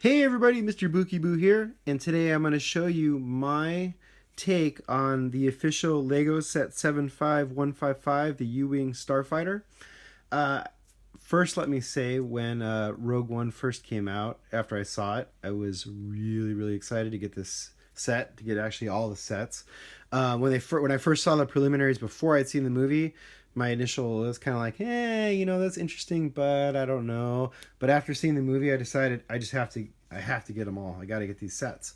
Hey everybody, Mr. Bookie Boo here, and today I'm going to show you my take on the official LEGO Set 75155, the U-Wing Starfighter. Uh, First, let me say, when Rogue One first came out, after I saw it, I was really excited to get this set, to get actually all the sets. When I first saw the preliminaries before I'd seen the movie, my initial was kind of like, that's interesting, but I don't know. But after seeing the movie, I decided I have to get them all. I got to get these sets.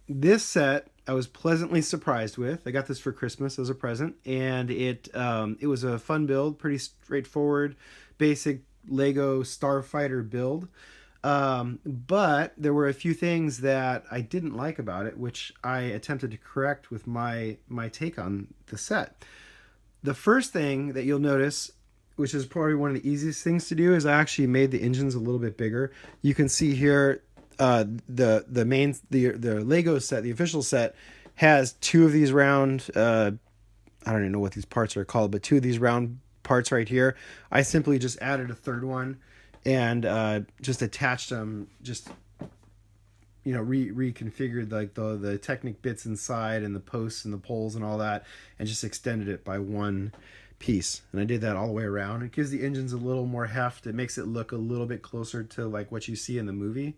This set I was pleasantly surprised with. I got this for Christmas as a present, and it was a fun build, pretty straightforward, basic Lego Starfighter build. But there were a few things that I didn't like about it, which I attempted to correct with my take on the set. The first thing that you'll notice, which is probably one of the easiest things to do, is I actually made the engines a little bit bigger. You can see here the Lego set, the official set, has two of these round. I don't even know what these parts are called, but two of these round parts right here. I simply just added a third one and just attached them. Just reconfigured like the Technic bits inside and the posts and the poles and all that, and just extended it by one piece. And I did that all the way around. It gives the engines a little more heft. It makes it look a little bit closer to like what you see in the movie.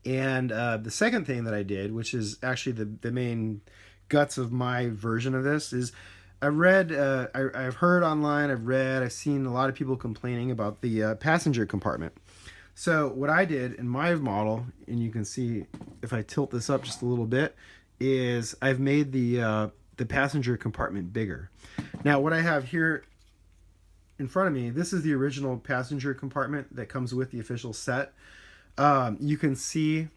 And the second thing that I did, which is actually the main guts of my version of this, is I've heard online, I've seen a lot of people complaining about the passenger compartment. So what I did in my model, and you can see if I tilt this up just a little bit, is I've made the passenger compartment bigger. Now what I have here in front of me, this is the original passenger compartment that comes with the official set. You can see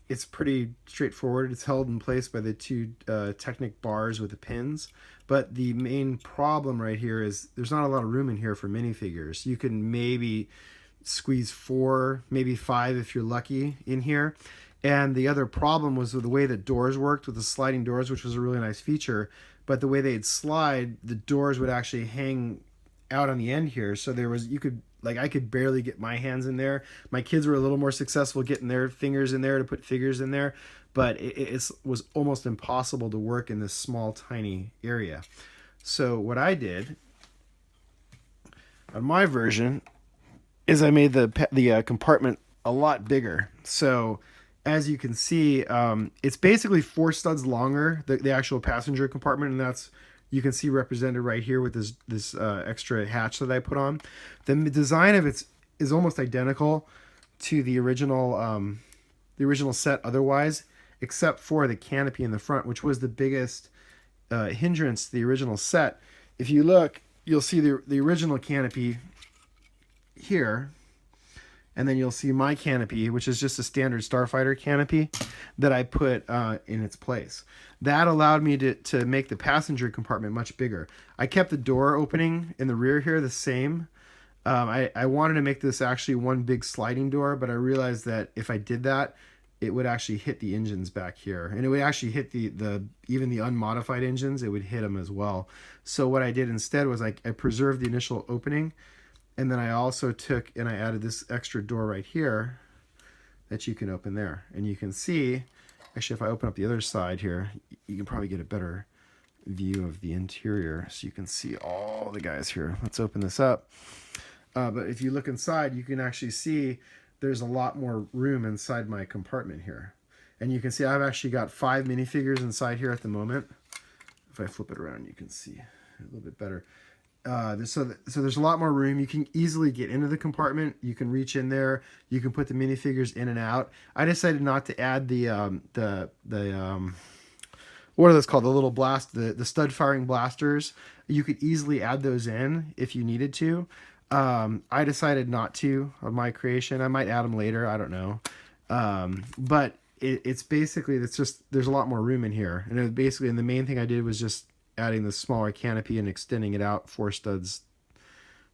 it's pretty straightforward. It's held in place by the two Technic bars with the pins. But the main problem right here is there's not a lot of room in here for minifigures. You can maybe squeeze 4, maybe 5 if you're lucky in here. And the other problem was with the way that doors worked with the sliding doors, which was a really nice feature. But the way they'd slide, the doors would actually hang out on the end here. So I could barely get my hands in there. My kids were a little more successful getting their fingers in there to put figures in there, but it was almost impossible to work in this small, tiny area. So what I did on my version is I made the compartment a lot bigger. So as you can see, it's basically 4 studs longer, the actual passenger compartment, and that's, you can see represented right here with this extra hatch that I put on. The design of it is almost identical to the original set otherwise, except for the canopy in the front, which was the biggest hindrance to the original set. If you look, you'll see the original canopy here, and then you'll see my canopy, which is just a standard Starfighter canopy that I put in its place. That allowed me to make the passenger compartment much bigger. I kept the door opening in the rear here the same. I wanted to make this actually one big sliding door, but I realized that if I did that, it would actually hit the engines back here, and it would actually hit even the unmodified engines. It would hit them as well. So what I did instead was I preserved the initial opening, and then I also took and I added this extra door right here that you can open there. And you can see, actually if I open up the other side here, you can probably get a better view of the interior. So you can see all the guys here. Let's open this up. But if you look inside, you can actually see there's a lot more room inside my compartment here. And you can see I've actually got 5 minifigures inside here at the moment. If I flip it around, you can see a little bit better. So there's a lot more room. You can easily get into the compartment. You can reach in there. You can put the minifigures in and out. I decided not to add the what are those called? The little the stud firing blasters. You could easily add those in if you needed to. I decided not to on my creation. I might add them later. I don't know. But it's basically, there's a lot more room in here. And and the main thing I did was just adding the smaller canopy and extending it out 4 studs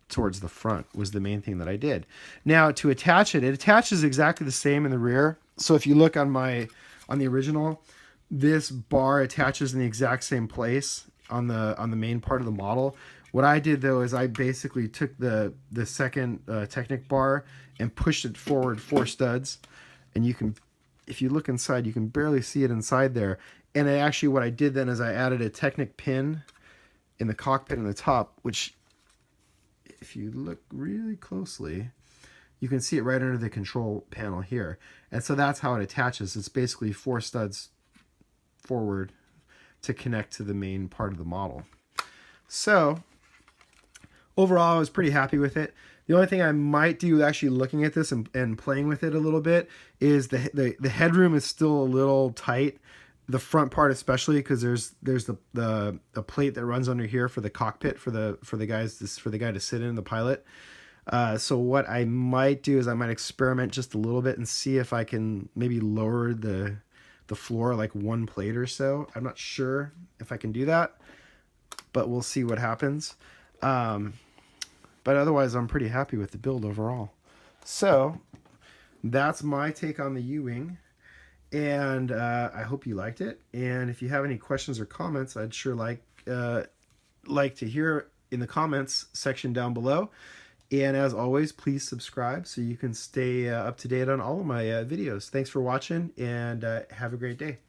towards the front was the main thing that I did. Now to attach it attaches exactly the same in the rear. So if you look on the original, this bar attaches in the exact same place on the main part of the model. What I did though is I basically took the second Technic bar and pushed it forward 4 studs, and you can, if you look inside, you can barely see it inside there. And actually, what I did then is I added a Technic pin in the cockpit in the top, which, if you look really closely, you can see it right under the control panel here. And so that's how it attaches. It's basically 4 studs forward to connect to the main part of the model. So overall, I was pretty happy with it. The only thing I might do, actually looking at this and playing with it a little bit, is the headroom is still a little tight. The front part especially, because there's the plate that runs under here for the cockpit for the guy to sit in, the pilot. So what I might do is I might experiment just a little bit and see if I can maybe lower the floor like 1 plate or so. I'm not sure if I can do that, but we'll see what happens. But otherwise, I'm pretty happy with the build overall. So that's my take on the U-Wing, and I hope you liked it. And if you have any questions or comments, I'd sure like to hear in the comments section down below. And as always, please subscribe so you can stay up to date on all of my videos. Thanks for watching, and have a great day.